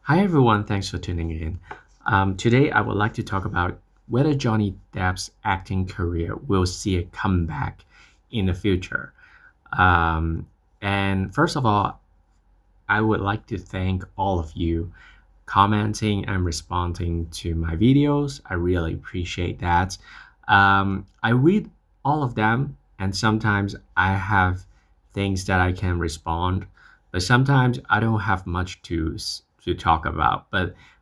Hi everyone, thanks for tuning in. Today I would like to talk about whether Johnny Depp's acting career will see a comeback in the future. Um, and first of all, I would like to thank all of you commenting and responding to my videos. I really appreciate that. I read all of them, and sometimes I have things that I can respond, but sometimes I don't have much to talk about.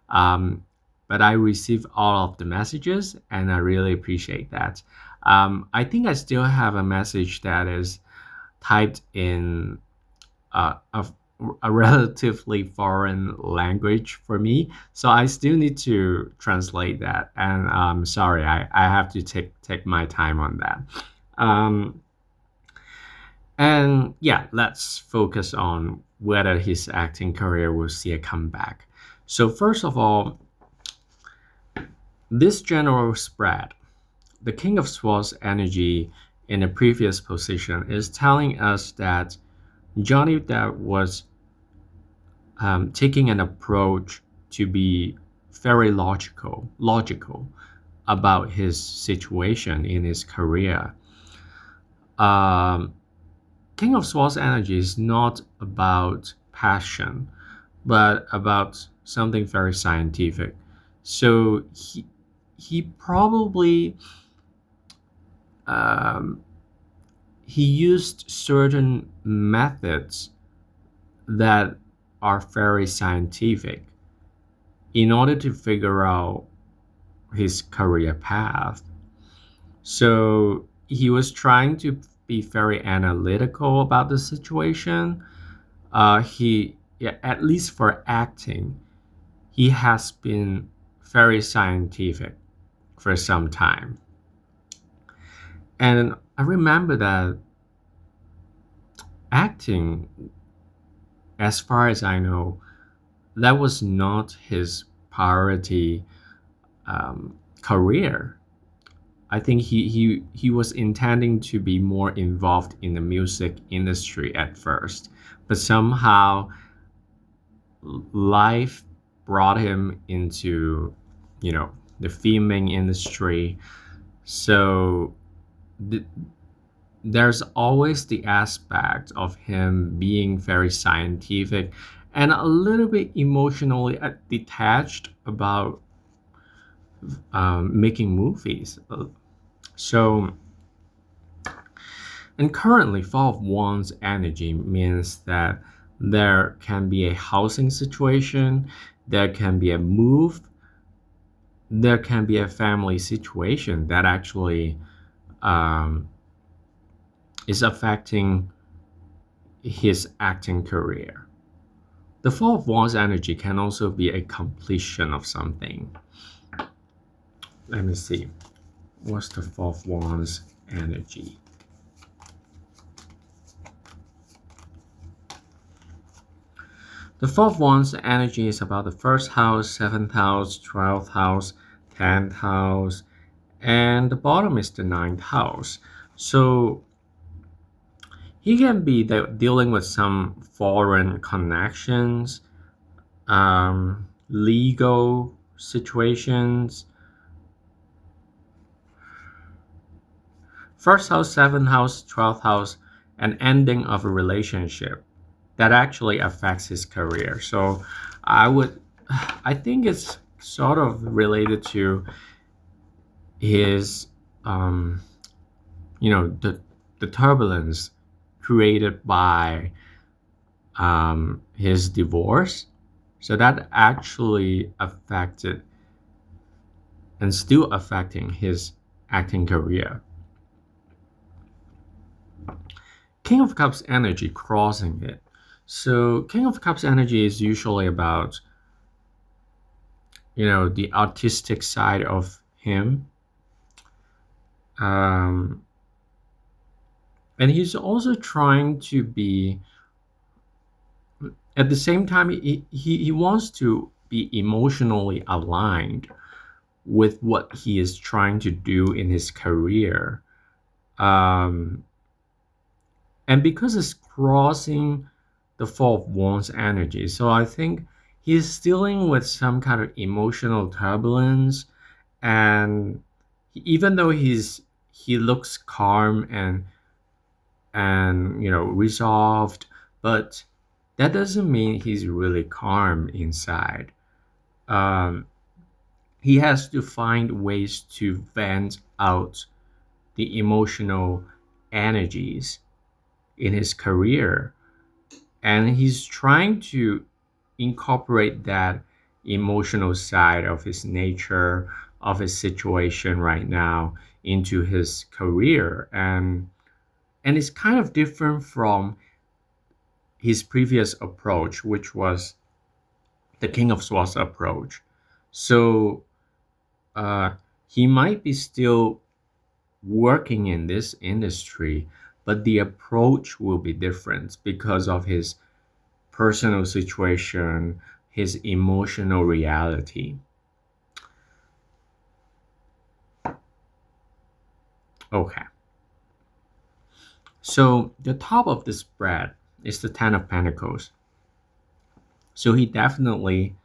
Um, but I receive all of the messages, and I really appreciate that. I think I still have a message that is typed in a relatively foreign language for me. So I still need to translate that. And sorry, I have to take my time on that. Um, and yeah, let's focus on whether his acting career will see a comeback. So first of all, this general spread, the King of Swords energy in a previous position is telling us that Johnny Depp was taking an approach to be very logical about his situation in his career. Um, King of Swords energy is not about passion, but about something very scientific. So he probably um, he used certain methods that are very scientific in order to figure out his career path. So he was trying to be very analytical about the situation. Yeah, at least for acting, he has been very scientific for some time. And I remember that acting, as far as I know, that was not his priority career. I think he was intending to be more involved in the music industry at first, but somehow life brought him into, you know, the filming industry. So th- there's always the aspect of him being very scientific and a little bit emotionally detached about making movies. So And currently, Fall of Wands energy means that there can be a housing situation, there can be a move, there can be a family situation that actually um, is affecting his acting career. The Fall of Wands energy can also be a completion of something. Let me see. What's the Fall of Wands energy? The fourth one's energy is about the first house, seventh house, 12th house, 10th house, and the bottom is the ninth house. So he can be dealing with some foreign connections, legal situations. First house, seventh house, 12th house, an ending of a relationship that actually affects his career. So I would, I think it's sort of related to his, um, the turbulence created by his divorce. So that actually affected and still affecting his acting career. King of Cups energy crossing it. So King of Cups energy is usually about, the artistic side of him. Um, and he's also trying to be, at the same time, he wants to be emotionally aligned with what he is trying to do in his career. Um, and because it's crossing the Four of Wands energy, so I think he's dealing with some kind of emotional turbulence, and even though he looks calm and resolved, but that doesn't mean he's really calm inside. um, he has to find ways to vent out the emotional energies in his career, and he's trying to incorporate that emotional side of his nature, of his situation right now, into his career. And it's kind of different from his previous approach, which was the King of Swords approach. So uh, he might be still working in this industry, but the approach will be different because of his personal situation, his emotional reality. Okay, so the top of the spread is the Ten of Pentacles. So he definitely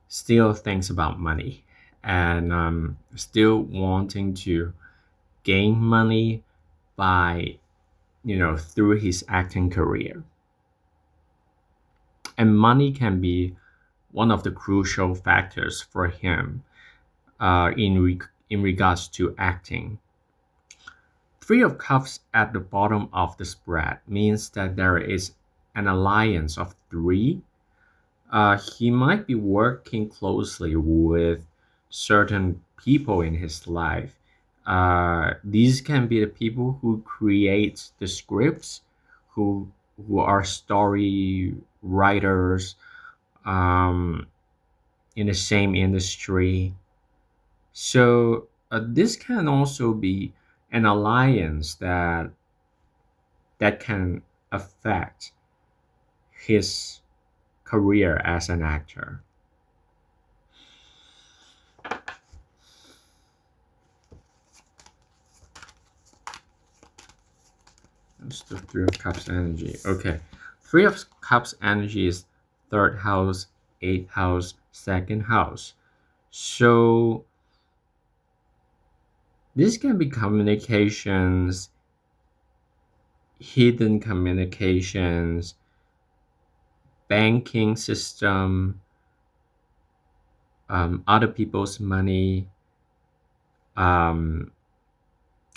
still thinks about money and still wanting to gain money by, through his acting career. And money can be one of the crucial factors for him in regards to acting. Three of Cups at the bottom of the spread means that there is an alliance of three. He might be working closely with certain people in his life. These can be the people who create the scripts, who who are story writers um, in the same industry. So this can also be an alliance that can affect his career as an actor. That's the Three of Cups energy. Okay. Three of Cups energy is third house, eighth house, second house. So this can be communications, hidden communications, banking system, other people's money, um,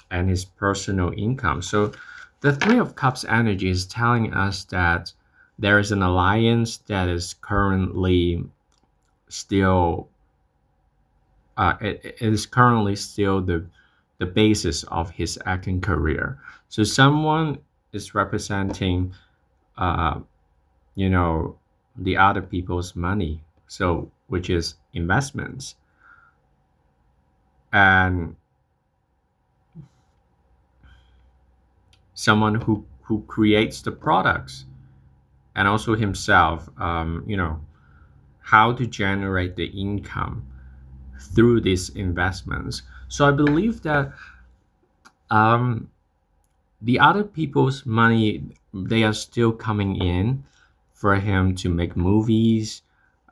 and his personal income. So the Three of Cups energy is telling us that there is an alliance that is currently still it is currently still the basis of his acting career. So someone is representing uh, you know the other people's money, so which is investments, and someone who creates the products, and also himself, how to generate the income through these investments. So I believe that um, the other people's money, they are still coming in for him to make movies,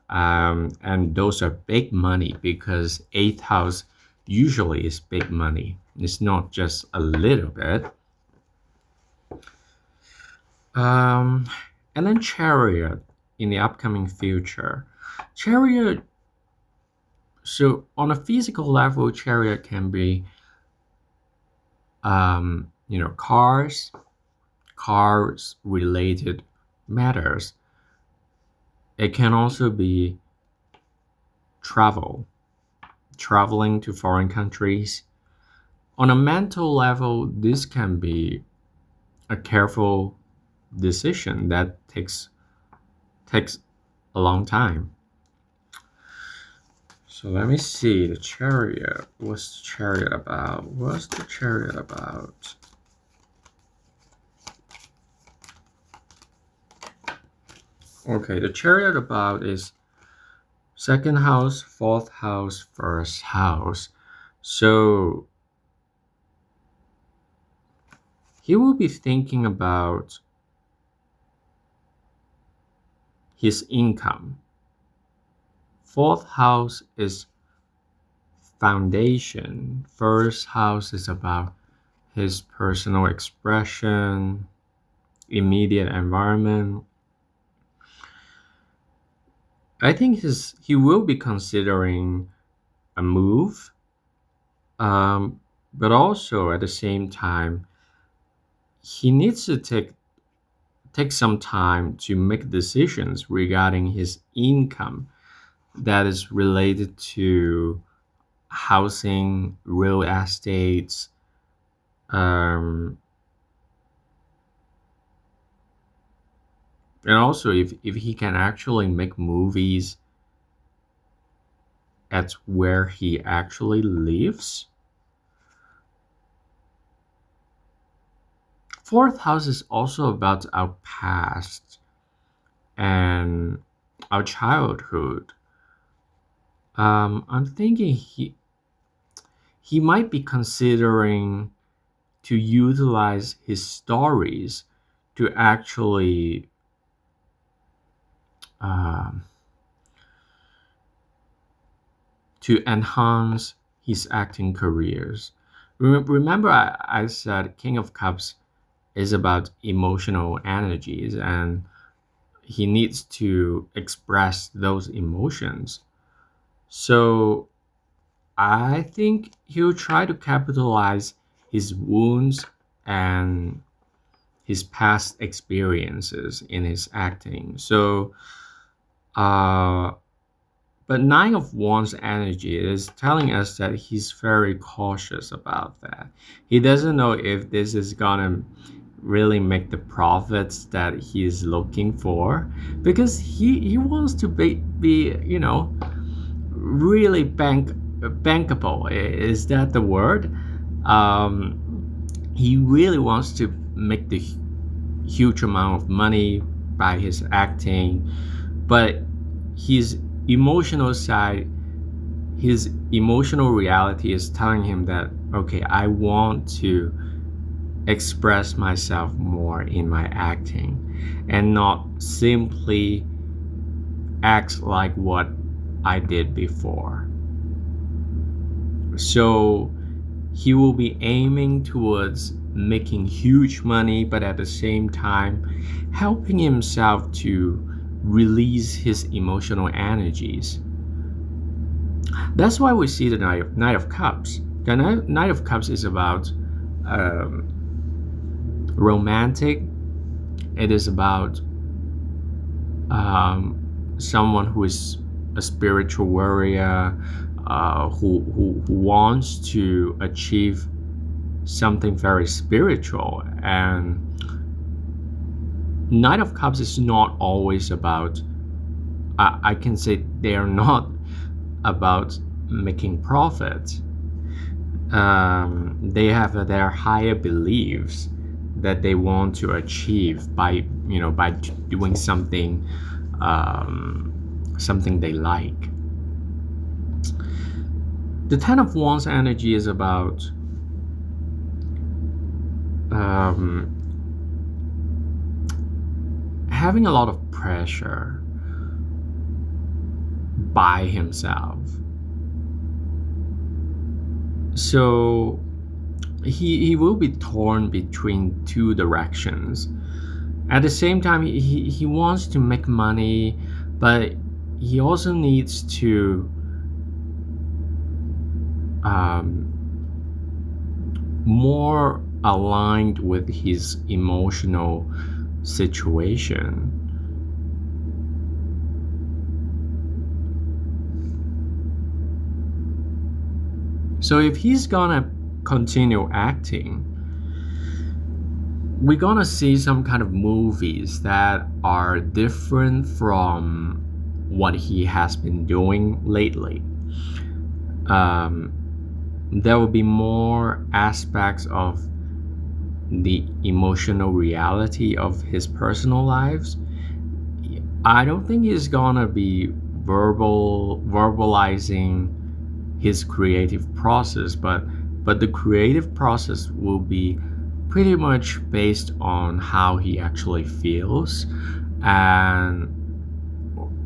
and those are big money because eighth house usually is big money. It's not just a little bit. um, and then Chariot in the upcoming future. Chariot, so on a physical level, Chariot can be cars related matters. It can also be travel, traveling to foreign countries. On a mental level, this can be a careful decision that takes a long time. So let me see the Chariot. What's the Chariot about? What's the Chariot about? Okay, the Chariot about is second house, fourth house, first house. So he will be thinking about his income. Fourth house is foundation. First house is about his personal expression, immediate environment. I think he will be considering a move, but also at the same time, he needs to take some time to make decisions regarding his income that is related to housing, real estates, um, and also if he can actually make movies at where he actually lives. Fourth house is also about our past and our childhood. I'm thinking he might be considering to utilize his stories to actually um, to enhance his acting careers. Remember, I said King of Cups is about emotional energies, and he needs to express those emotions. So I think he'll try to capitalize his wounds and his past experiences in his acting. So, uh, but Nine of Wands energy is telling us that he's very cautious about that. He doesn't know if this is gonna really make the profits that he's looking for, because he wants to be really bankable. Is that the word? Um, he really wants to make the huge amount of money by his acting, but his emotional side, his emotional reality is telling him that, okay, I want to express myself more in my acting and not simply act like what I did before. So he will be aiming towards making huge money, but at the same time helping himself to release his emotional energies. That's why we see the Knight of Cups. The Knight of Cups is about um, romantic. It is about someone who is a spiritual warrior, who wants to achieve something very spiritual. And Knight of Cups is not always about, I can say they are not about making profit. They have their higher beliefs that they want to achieve by by doing something they like. The Ten of Wands energy is about having a lot of pressure by himself. So he will be torn between two directions. At the same time, he wants to make money, but he also needs to more aligned with his emotional situation. So if he's gonna continue acting, we're gonna see some kind of movies that are different from what he has been doing lately. There will be more aspects of the emotional reality of his personal lives. I don't think he's gonna be verbalizing his creative process, but the creative process will be pretty much based on how he actually feels, and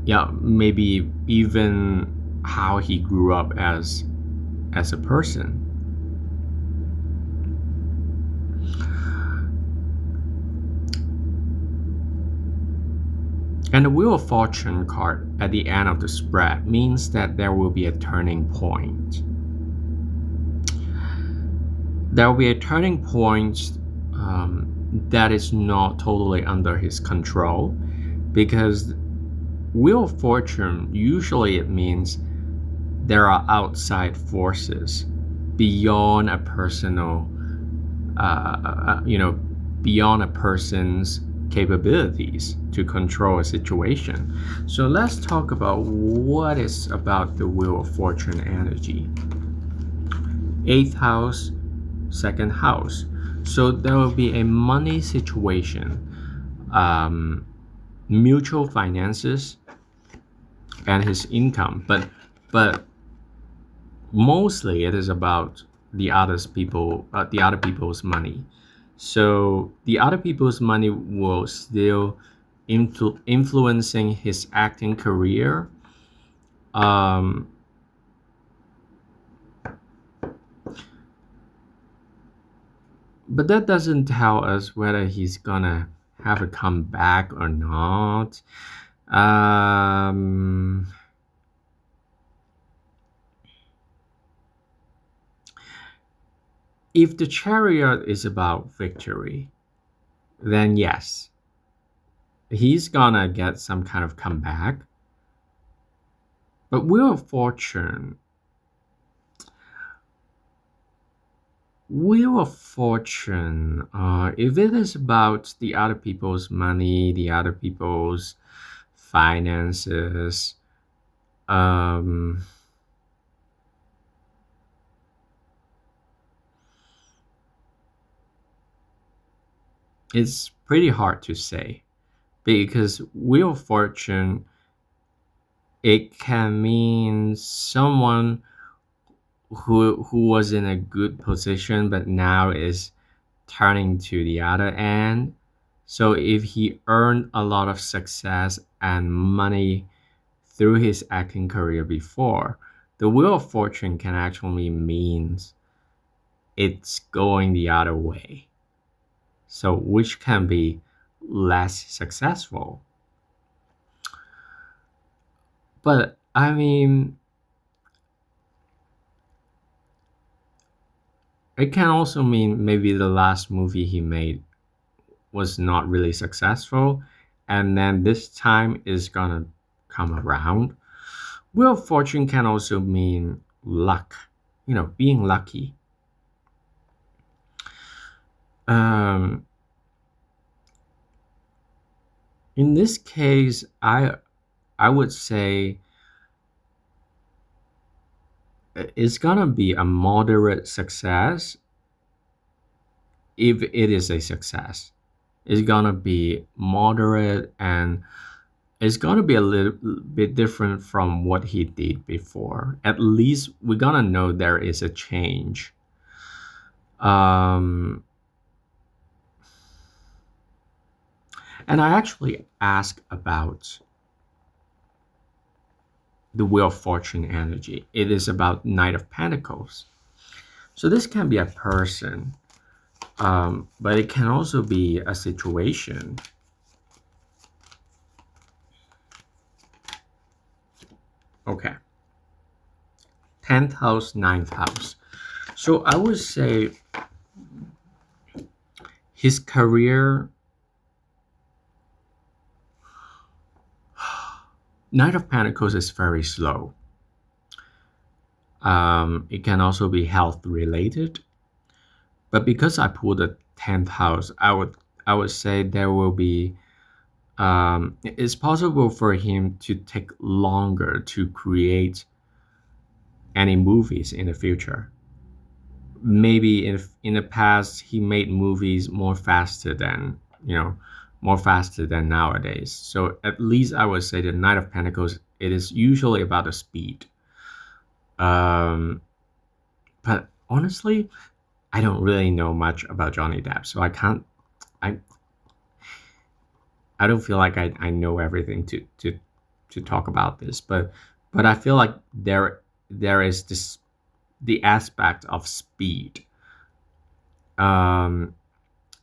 yeah, maybe even how he grew up as a person. And the Wheel of Fortune card at the end of the spread means that there will be a turning point. There will be a turning point that is not totally under his control, because Wheel of Fortune usually it means there are outside forces beyond a personal, beyond a person's capabilities to control a situation. So let's talk about what is about the Wheel of Fortune energy. Eighth house, second house. So there will be a money situation, um, mutual finances, and his income. But mostly it is about the other people's money. So the other people's money will still influencing his acting career. Um, but that doesn't tell us whether he's gonna have a comeback or not. Um, if the chariot is about victory, then yes, he's gonna get some kind of comeback. But Wheel of Fortune, if it is about the other people's money, the other people's finances, um, it's pretty hard to say, because Wheel of Fortune, it can mean someone who was in a good position but now is turning to the other end. So if he earned a lot of success and money through his acting career before, the Wheel of Fortune can actually mean it's going the other way. So which can be less successful. But I mean, it can also mean maybe the last movie he made was not really successful, and then this time is gonna come around. Wheel of Fortune can also mean luck, being lucky. Um, in this case, I would say it's gonna be a moderate success. If it is a success, it's gonna be moderate, and it's gonna be a little bit different from what he did before. At least we're gonna know there is a change. Um, and I actually asked about the Wheel of Fortune energy. It is about Knight of Pentacles. So this can be a person, but it can also be a situation. Okay. 10th house, ninth house. So I would say his career, Knight of Pentacles is very slow. It can also be health related. But because I pulled the 10th house, I would say there will be it's possible for him to take longer to create any movies in the future. Maybe in the past he made movies more faster than nowadays. So at least I would say the Knight of Pentacles, it is usually about the speed. Um, but honestly, I don't really know much about Johnny Depp, so I I don't feel like I know everything to to talk about this, but I feel like there is this the aspect of speed. Um,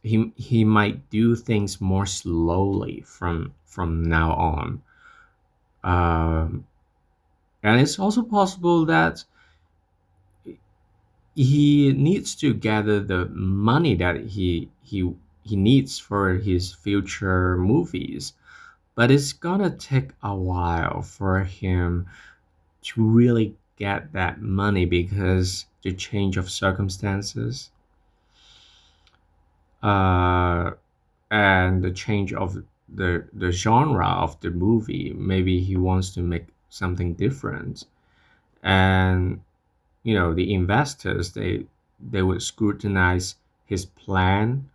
he might do things more slowly from now on. Um, and it's also possible that he needs to gather the money that he needs for his future movies, but it's gonna take a while for him to really get that money because the change of circumstances, uh, and the change of the genre of the movie. Maybe he wants to make something different, and the investors, they would scrutinize his plan,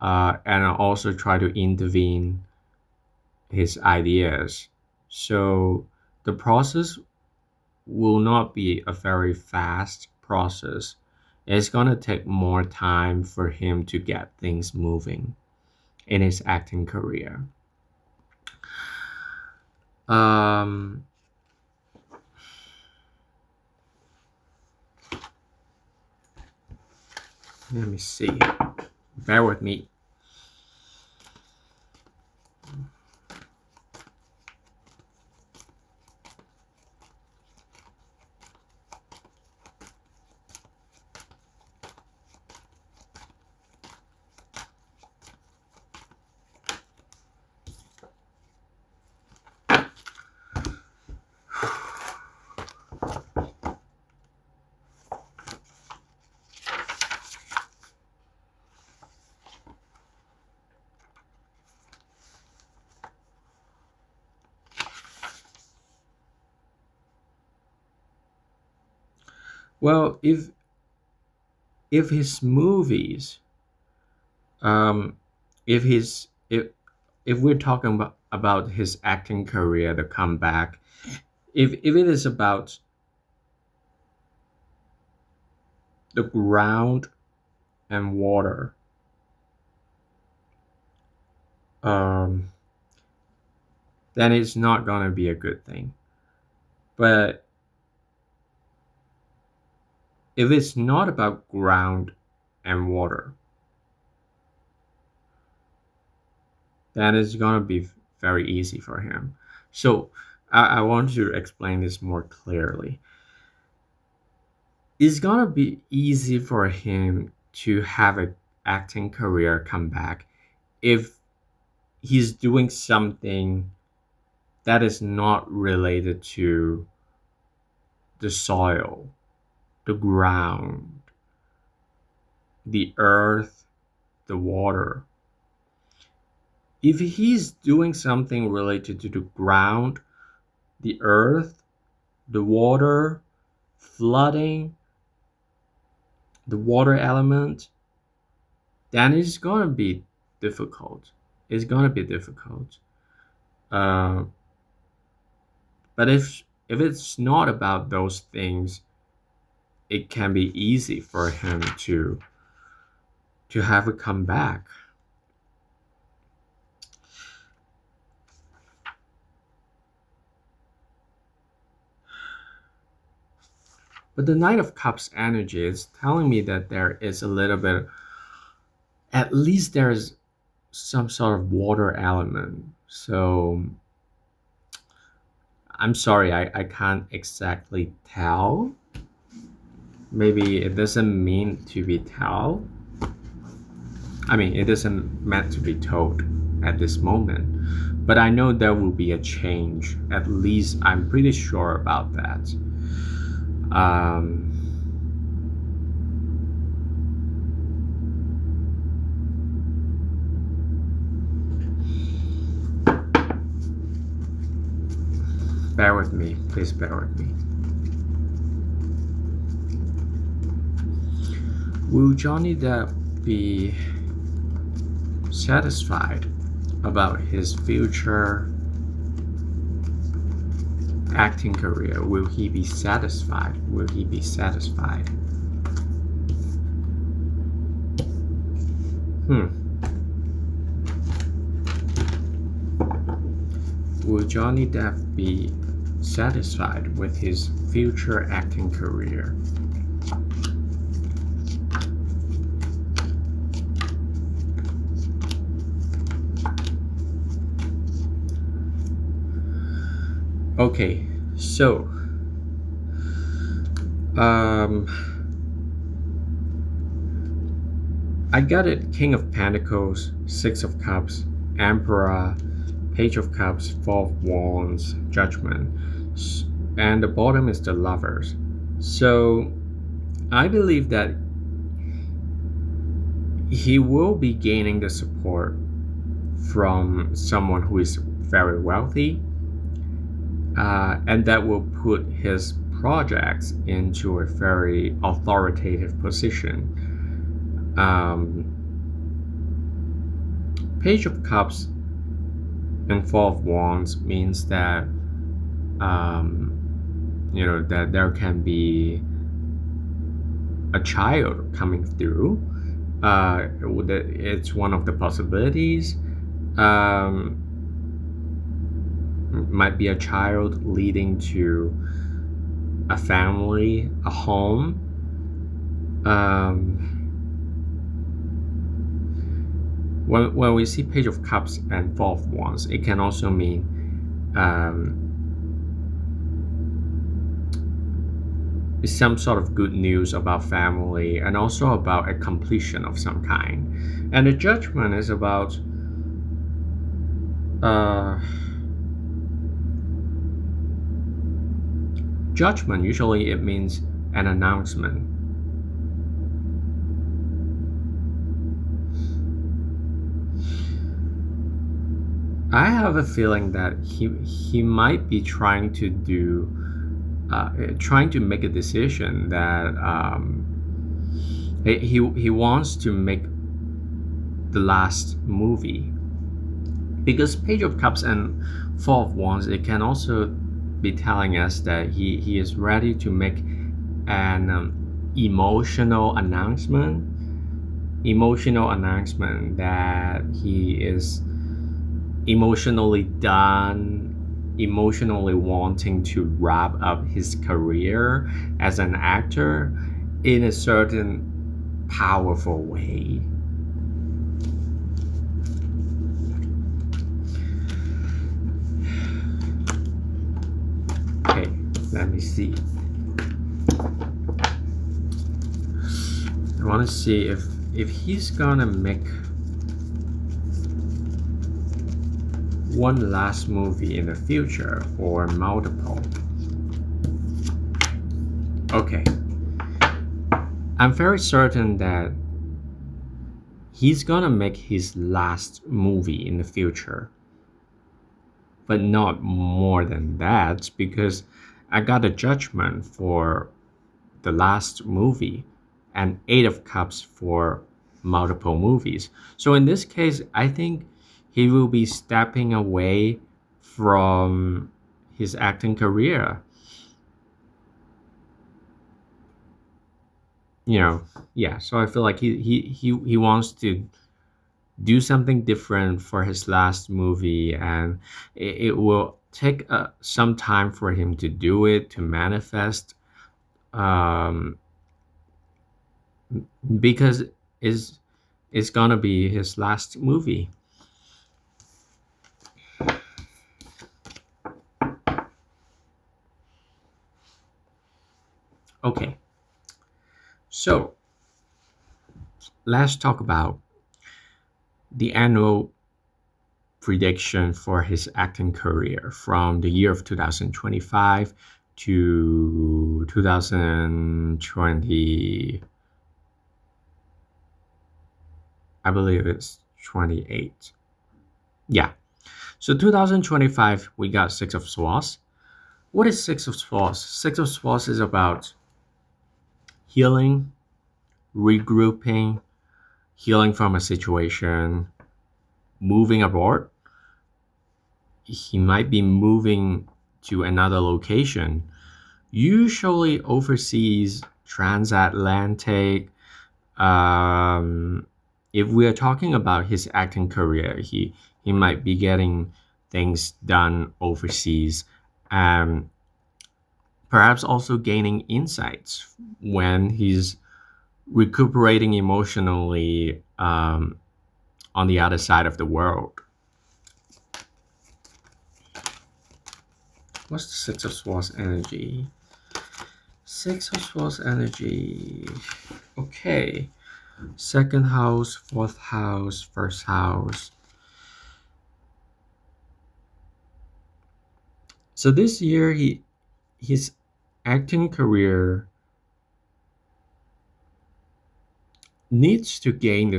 and also try to intervene his ideas. So the process will not be a very fast process. It's gonna take more time for him to get things moving in his acting career. Um, Let me see. Bear with me. Well, if his movies, um, if his if we're talking about his acting career, the comeback, if it is about the ground and water, um, then it's not gonna be a good thing. But if it's not about ground and water, then it's gonna be very easy for him. So I want to explain this more clearly. It's gonna be easy for him to have an acting career comeback if he's doing something that is not related to the soil, the ground, the earth, the water. If he's doing something related to the ground, the earth, the water, flooding, the water element, then it's gonna be difficult. It's gonna be difficult. Uh, but if it's not about those things, it can be easy for him to have a comeback. But the Knight of Cups energy is telling me that there is a little bit, at least there's some sort of water element. So I'm sorry, I can't exactly tell. Maybe it doesn't mean to be tell. I mean, it isn't meant to be told at this moment. But I know there will be a change. At least I'm pretty sure about that. Um, Bear with me. Please bear with me. Will Johnny Depp be satisfied about his future acting career? Will he be satisfied? Will he be satisfied? Will Johnny Depp be satisfied with his future acting career? Okay, so um, I got it. King of Pentacles, Six of Cups, Emperor, Page of Cups, Four of Wands, Judgment, and the bottom is the Lovers. So I believe that he will be gaining the support from someone who is very wealthy, and that will put his projects into a very authoritative position. Page of Cups and Four of Wands means that that there can be a child coming through. It's one of the possibilities. Um, might be a child leading to a family, a home. When we see Page of Cups and Four of Wands, it can also mean some sort of good news about family and also about a completion of some kind. And the Judgment is about judgment. Usually it means an announcement. I have a feeling that he might be trying to make a decision that he wants to make the last movie, because Page of Cups and Four of Wands, it can also be telling us that he is ready to make an emotional announcement that he is emotionally done, emotionally wanting to wrap up his career as an actor in a certain powerful way. Okay, let me see. I want to see if he's gonna make one last movie in the future or multiple. Okay, I'm very certain that he's gonna make his last movie in the future, but not more than that, because I got a Judgment for the last movie and Eight of Cups for multiple movies. So in this case, I think he will be stepping away from his acting career. Yeah. So I feel like he wants to do something different for his last movie, and it will take some time for him to do it, to manifest, um, because it's gonna be his last movie. Okay, so let's talk about the annual prediction for his acting career from the year of 2025 to 2020. I believe it's 28. Yeah. So 2025, we got Six of Swords. What is Six of Swords? Six of Swords is about healing, regrouping, healing from a situation, moving abroad. He might be moving to another location, usually overseas, transatlantic. Um, if we are talking about his acting career, he might be getting things done overseas, and perhaps also gaining insights when he's recuperating emotionally on the other side of the world. What's the Six of Swords energy? Six of Swords energy. Okay. Second house, fourth house, first house. So this year his acting career needs to gain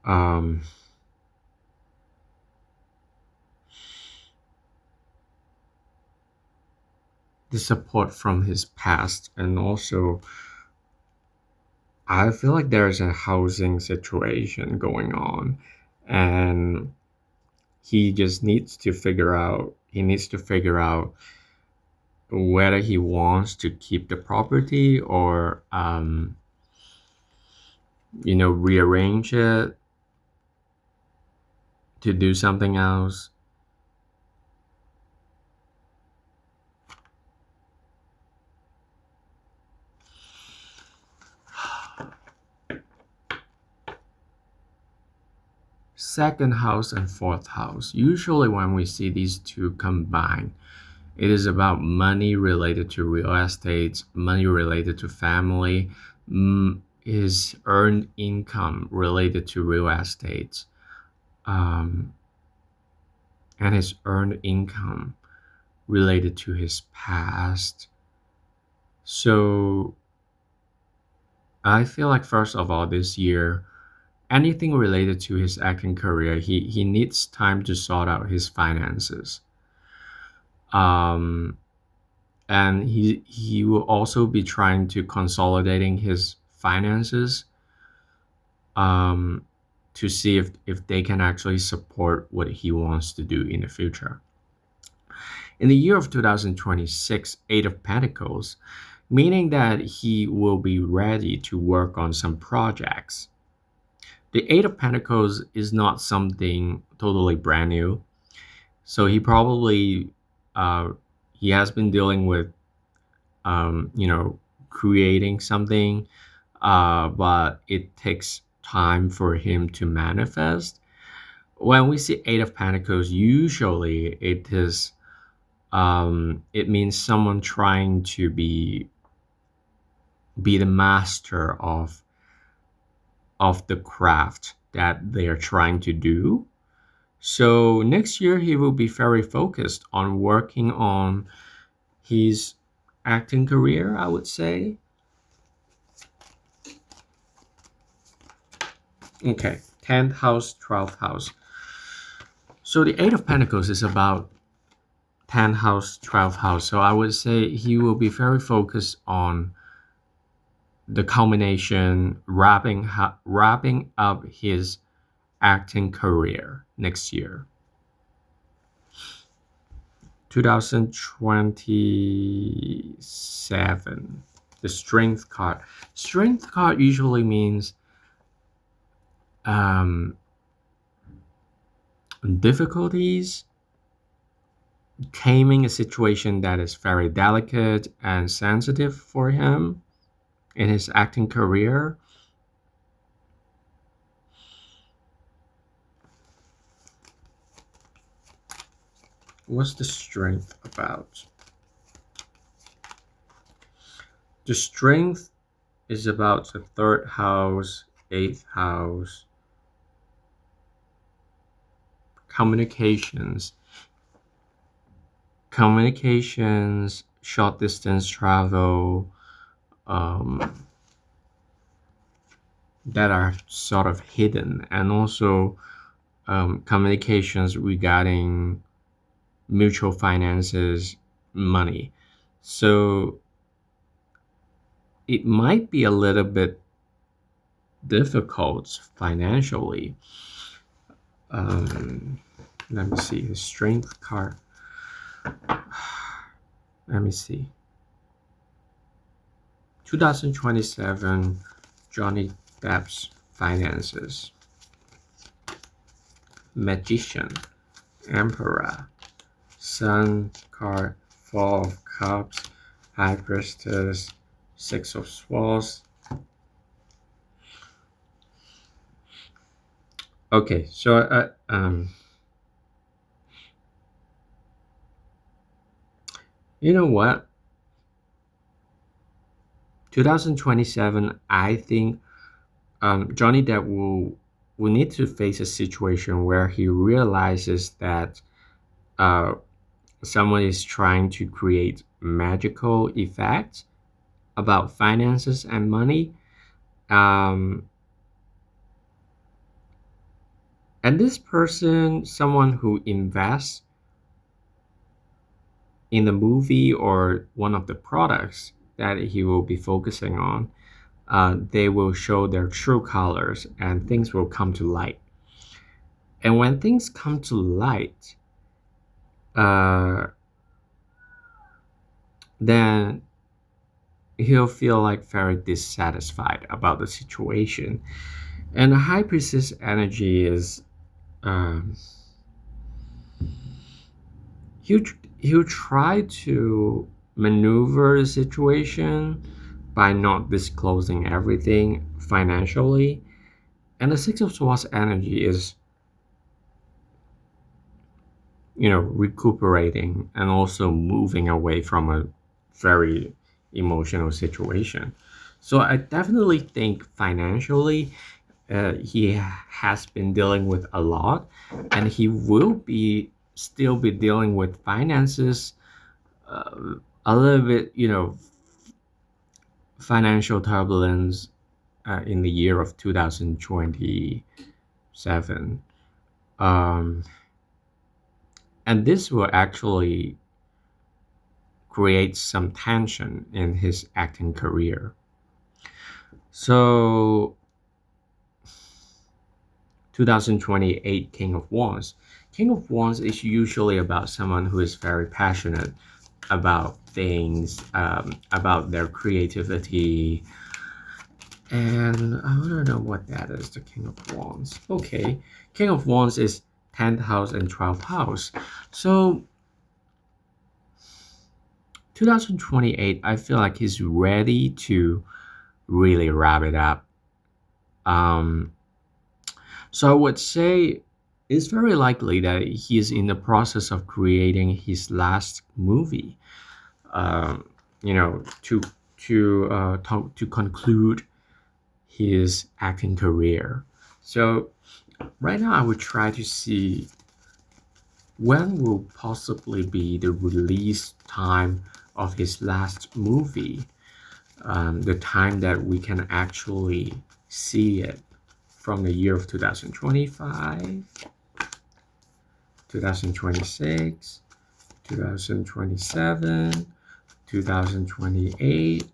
um, the support from his past, and also I feel like there's a housing situation going on, and he needs to figure out whether he wants to keep the property or rearrange it to do something else. Second house and fourth house. Usually, when we see these two combined, it is about money related to real estate, money related to family, his earned income related to real estate, um, and his earned income related to his past. So I feel like, first of all, this year, anything related to his acting career, he needs time to sort out his finances. Um, and he will also be trying to consolidating his finances, um, to see if they can actually support what he wants to do in the future. In the year of 2026, Eight of Pentacles, meaning that he will be ready to work on some projects. The Eight of Pentacles is not something totally brand new. So uh, he has been dealing with, creating something, but it takes time for him to manifest. When we see Eight of Pentacles, usually it means someone trying to be the master of the craft that they are trying to do. So next year he will be very focused on working on his acting career, I would say. Okay, 10th house, 12th house. So the Eight of Pentacles is about 10th house, 12th house. So I would say he will be very focused on the culmination, wrapping up his acting career next year. 2027, the Strength card. Strength card usually means um, difficulties, taming a situation that is very delicate and sensitive for him in his acting career. What's the Strength about? The Strength is about the third house, eighth house, communications, short distance travel, um, that are sort of hidden, and also communications regarding mutual finances, money. So it might be a little bit difficult financially. Um, Let me see the Strength card. Let me see. 2027, Johnny Depp's finances. Magician, Emperor, Sun card, Four of Cups, High Priestess, Six of Swords. Okay, so you know what? 2027, I think Johnny Depp will need to face a situation where he realizes that uh, someone is trying to create magical effects about finances and money. Um, and this person, someone who invests in the movie or one of the products that he will be focusing on, they will show their true colors and things will come to light. And when things come to light, uh, then he'll feel like very dissatisfied about the situation. And the high priestess energy is um, he'll he'll try to maneuver the situation by not disclosing everything financially. And the Six of Swords energy is, recuperating and also moving away from a very emotional situation. So I definitely think financially, he has been dealing with a lot, and he will be still be dealing with finances, a little bit, financial turbulence in the year of 2027. Um, and this will actually create some tension in his acting career. So 2028 King of Wands. King of Wands is usually about someone who is very passionate about things, about their creativity. And I don't know what that is, the King of Wands. Okay, King of Wands is 10th house and 12th house. So 2028, I feel like he's ready to really wrap it up. Um, so I would say it's very likely that he is in the process of creating his last movie. Um, to conclude his acting career. So right now, I would try to see when will possibly be the release time of his last movie, the time that we can actually see it from the year of 2025, 2026, 2027, 2028,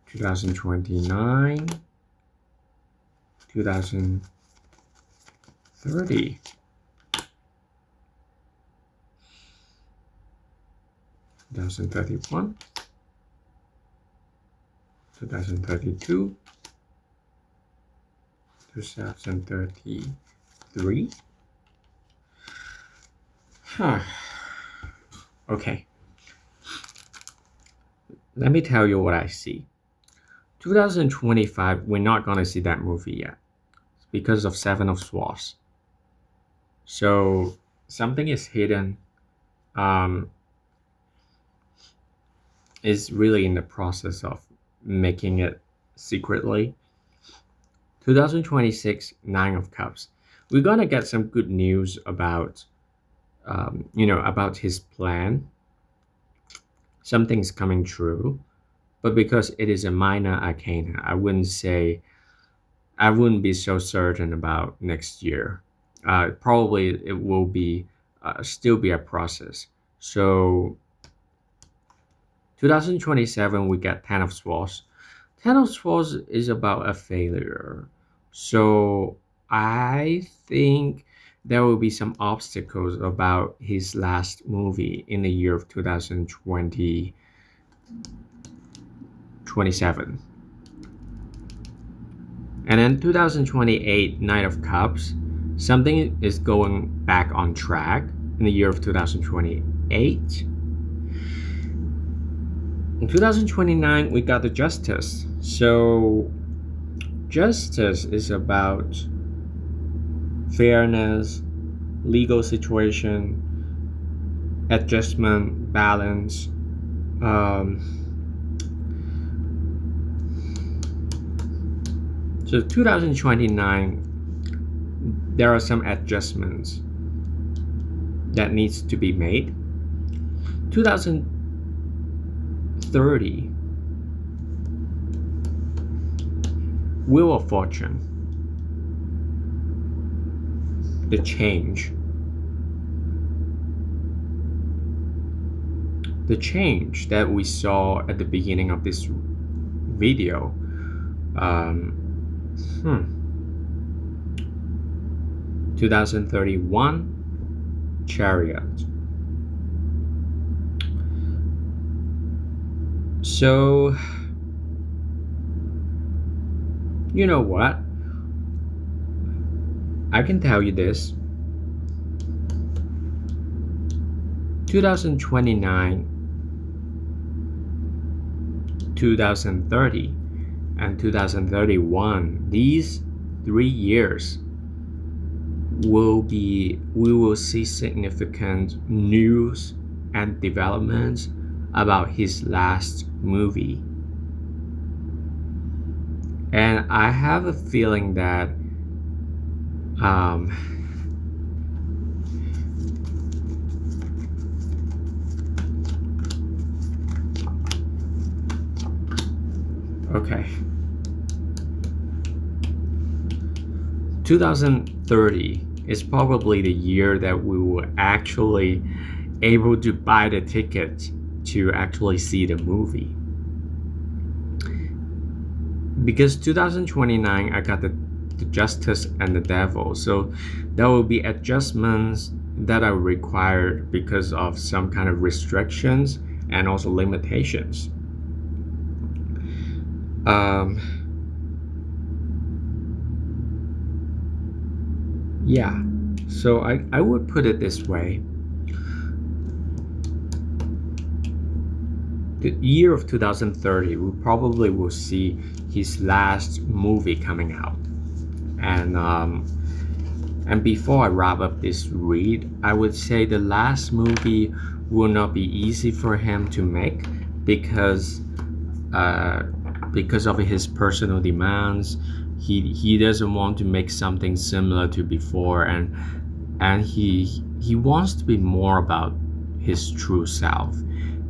2029, 2030, 2031, 2032, 2033. Huh. Okay, let me tell you what I see. 2025, we're not gonna see that movie yet because of Seven of Swords. So something is hidden. Um, is really in the process of making it secretly. 2026, Nine of Cups. We're gonna get some good news about, about his plan. Something's coming true, but because it is a minor arcana, I wouldn't be so certain about next year. Probably it will be still be a process. So 2027 we get Ten of Swords. Ten of Swords is about a failure. So I think there will be some obstacles about his last movie in the year of 2027. And then 2028 Knight of Cups, something is going back on track in the year of 2028. In 2029, we got the Justice. So, Justice is about fairness, legal situation, adjustment, balance. Um, so 2029, there are some adjustments that needs to be made. 2030, Wheel of Fortune, the change. The change that we saw at the beginning of this video. Um, 2031, Chariot. So, you know what? I can tell you this. 2029, 2030, and 2031, these 3 years we will see significant news and developments about his last movie. And I have a feeling that okay, 2030 is probably the year that we will actually able to buy the ticket to actually see the movie. Because 2029, I got the Justice and the Devil, so there will be adjustments that are required because of some kind of restrictions and also limitations. Yeah, so I would put it this way. The year of 2030, we probably will see his last movie coming out. And before I wrap up this read, I would say the last movie will not be easy for him to make because of his personal demands. He doesn't want to make something similar to before, and he wants to be more about his true self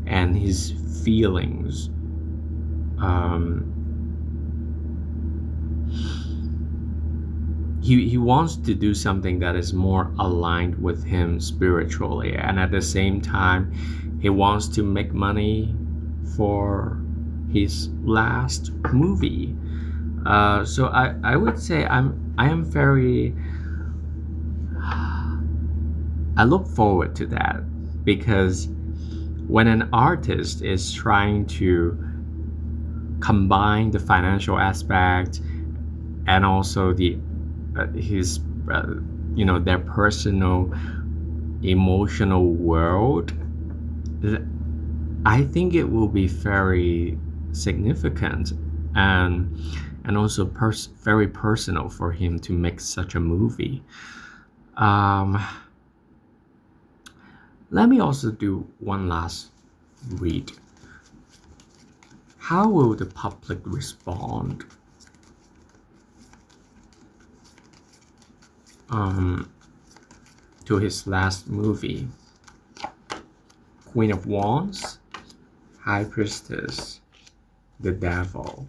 and his feelings. He wants to do something that is more aligned with him spiritually, and at the same time he wants to make money for his last movie. So I would say I am very, I look forward to that, because when an artist is trying to combine the financial aspect and also the his their personal emotional world, I think it will be very significant and also very personal for him to make such a movie. Let me also do one last read. How will the public respond to his last movie? Queen of Wands, High Priestess, the Devil,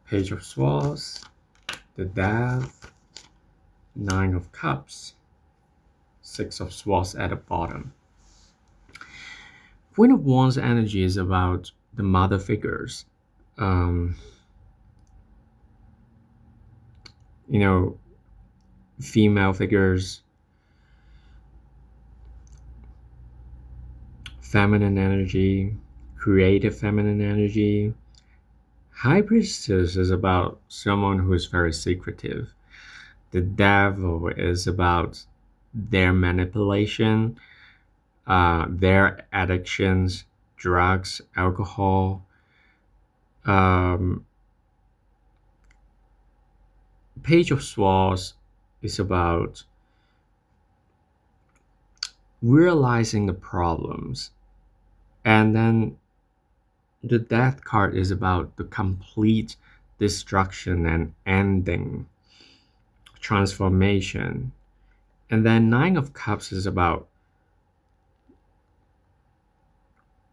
Page of Swords, the Death, Nine of Cups, Six of Swords at the bottom. Queen of Wands energy is about the mother figures. Female figures, feminine energy, creative feminine energy. High Priestess is about someone who is very secretive. The Devil is about their manipulation, their addictions, drugs, alcohol. Um, Page of Swords is about realizing the problems. And then the Death card is about the complete destruction and ending, transformation. And then Nine of Cups is about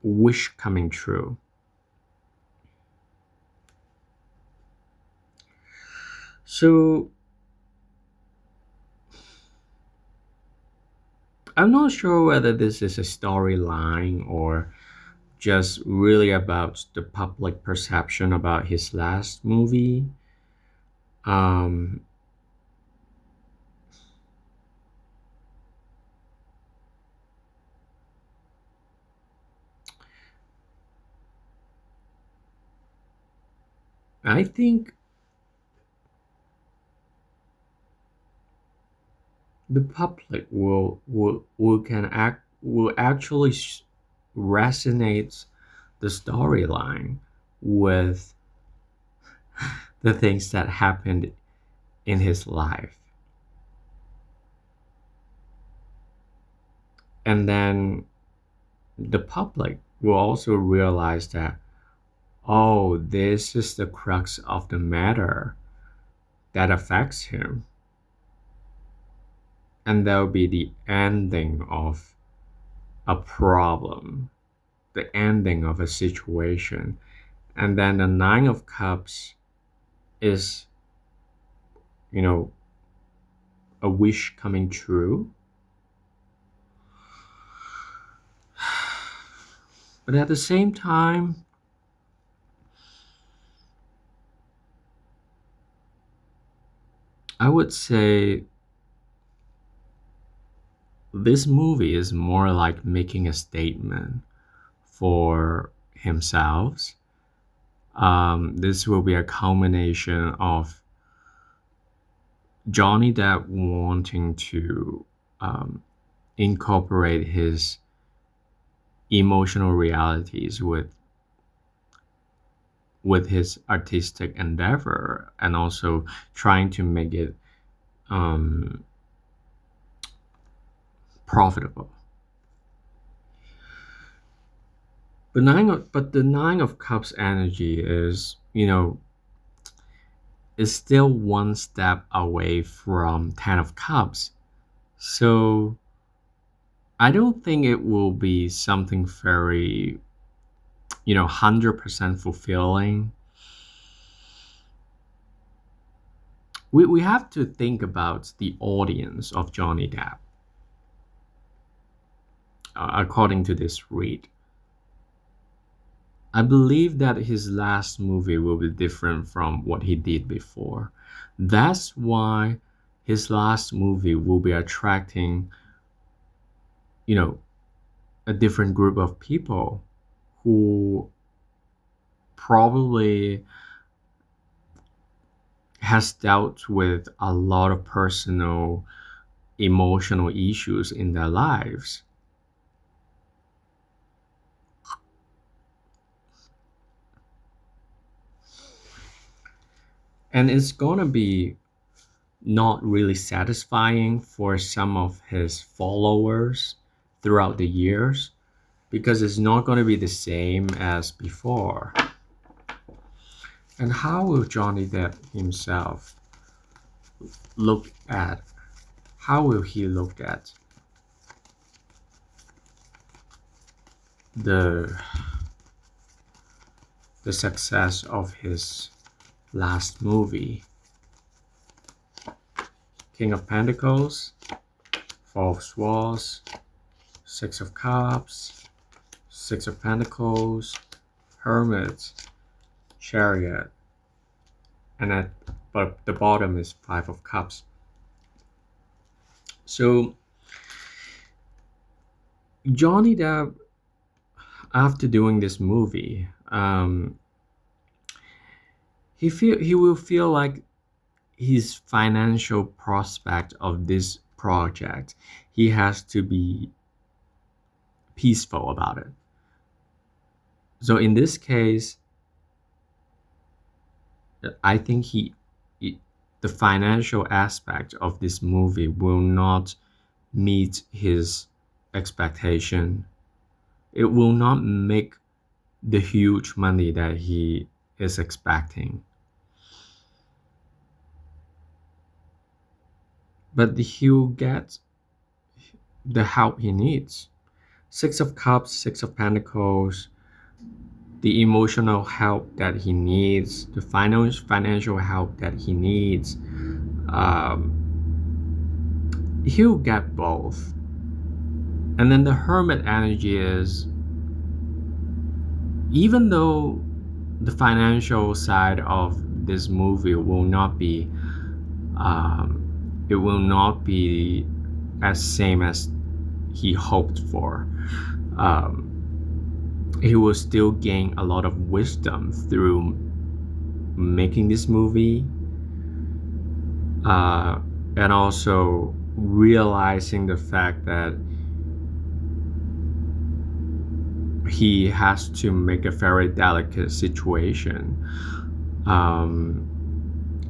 wish coming true. So I'm not sure whether this is a storyline or just really about the public perception about his last movie. Um, I think the public will actually resonate the storyline with the things that happened in his life, and then the public will also realize that, oh, this is the crux of the matter that affects him, and that'll be the ending of a problem, the ending of a situation. And then the Nine of Cups is, you know, a wish coming true. But at the same time, I would say this movie is more like making a statement for himself. This will be a culmination of Johnny Depp wanting to incorporate his emotional realities with his artistic endeavor, and also trying to make it um, profitable. But the Nine of Cups energy is, is still one step away from Ten of Cups. So I don't think it will be something very, 100% fulfilling. We have to think about the audience of Johnny Depp, according to this read. I believe that his last movie will be different from what he did before. That's why his last movie will be attracting, you know, a different group of people who probably has dealt with a lot of personal emotional issues in their lives. And it's going to be not really satisfying for some of his followers throughout the years, because it's not going to be the same as before. And how will Johnny Depp himself look at how will he look at the the success of his last movie? King of Pentacles, Four of Swords, Six of Cups, Six of Pentacles, Hermit, Chariot, and at but the bottom is Five of Cups. So Johnny Depp, after doing this movie, he will feel like his financial prospect of this project, he has to be peaceful about it. So in this case, I think he the financial aspect of this movie will not meet his expectation. It will not make the huge money that he is expecting. But he'll get the help he needs. Six of Cups, Six of Pentacles, the emotional help that he needs, the financial help that he needs. He'll get both. And then the Hermit energy is, even though the financial side of this movie will not be, it will not be as same as he hoped for. Um, he will still gain a lot of wisdom through making this movie, and also realizing the fact that he has to make a very delicate situation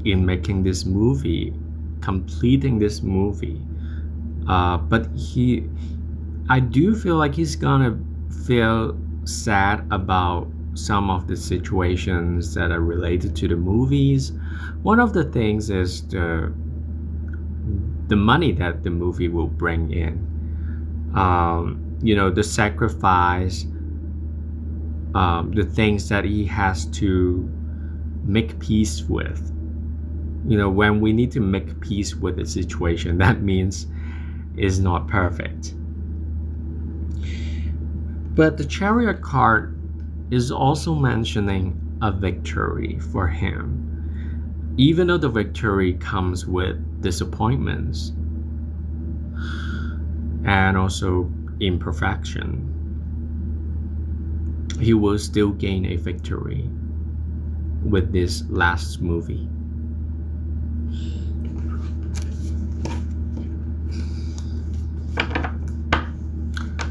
in making this movie, completing this movie. But I do feel like he's gonna feel sad about some of the situations that are related to the movies. One of the things is the money that the movie will bring in. The sacrifice, the things that he has to make peace with. When we need to make peace with a situation, that means it's not perfect. But the Chariot card is also mentioning a victory for him, even though the victory comes with disappointments and also imperfection. He will still gain a victory with this last movie.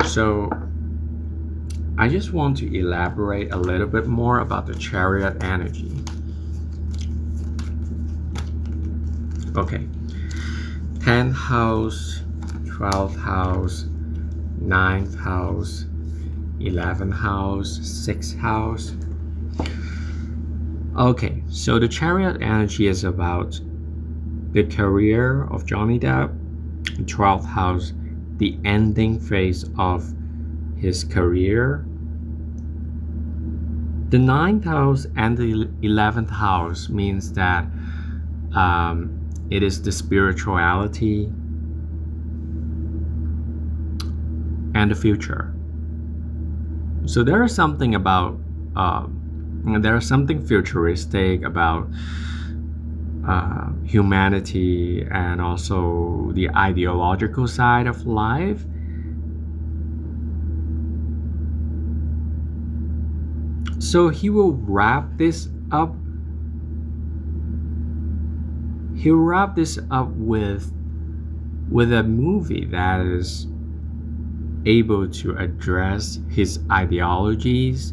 So I just want to elaborate a little bit more about the Chariot energy. Okay, 10th house, 12th house, 9th house, 11th house, 6th house. Okay, so the Chariot energy is about the career of Johnny Depp. 12th house, the ending phase of his career. The 9th house and the 11th house means that it is the spirituality and the future. So there is something futuristic about humanity and also the ideological side of life. So he will wrap this up. He'll wrap this up with a movie that is able to address his ideologies,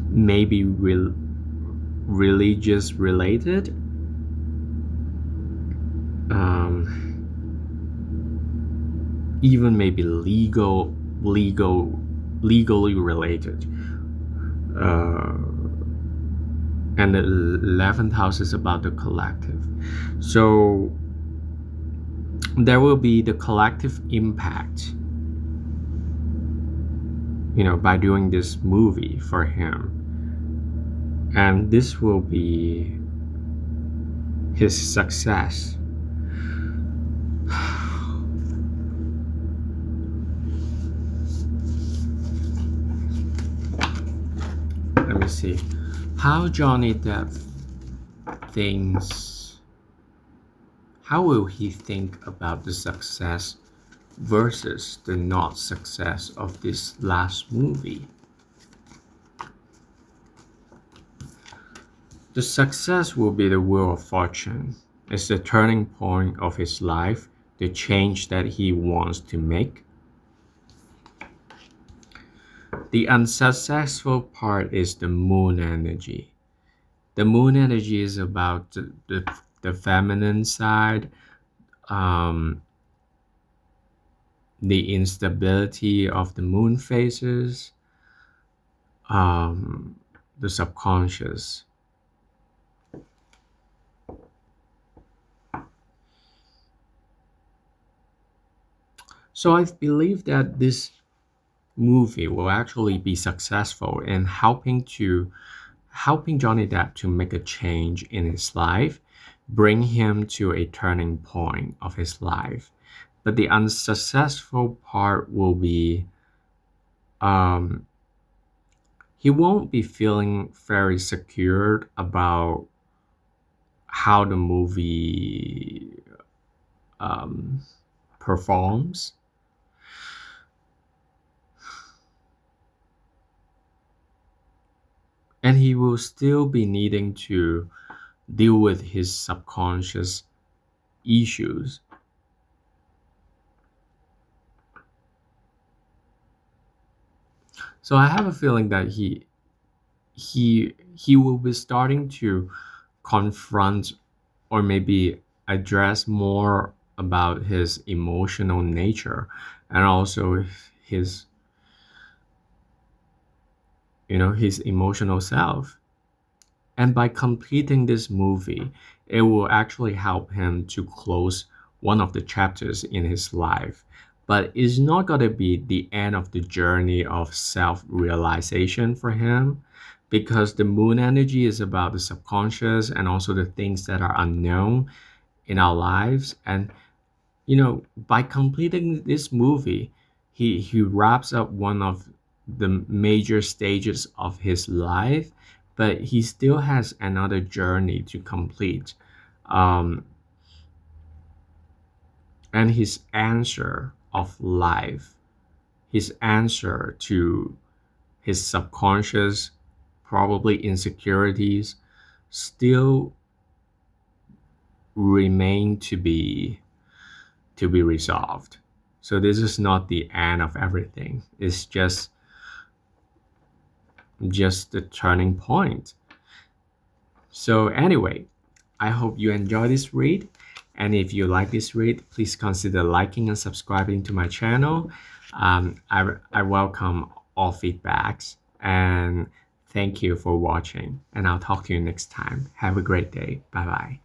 maybe religious related, even maybe legally related. And the 11th house is about the collective. So there will be the collective impact, by doing this movie for him. And this will be his success. Let me see how Johnny Depp thinks. How will he think about the success versus the not success of this last movie? The success will be the wheel of fortune. It's the turning point of his life, the change that he wants to make. The unsuccessful part is the moon energy. The moon energy is about the feminine side, um, the instability of the moon phases, um, the subconscious. So I believe that this movie will actually be successful in helping Johnny Depp to make a change in his life, bring him to a turning point of his life. But the unsuccessful part will be um, he won't be feeling very secured about how the movie um, performs. And he will still be needing to deal with his subconscious issues. So I have a feeling that he will be starting to confront or maybe address more about his emotional nature and also his his emotional self. And by completing this movie, it will actually help him to close one of the chapters in his life. But it's not going to be the end of the journey of self realization for him because the moon energy is about the subconscious and also the things that are unknown in our lives. And by completing this movie, he wraps up one of the major stages of his life, but he still has another journey to complete. Um, and his answer of life, his answer to his subconscious, probably insecurities, still remain to be resolved. So this is not the end of everything. It's just the turning point. So anyway, I hope you enjoy this read. And if you like this read, please consider liking and subscribing to my channel. I welcome all feedbacks and thank you for watching. And I'll talk to you next time. Have a great day. Bye bye.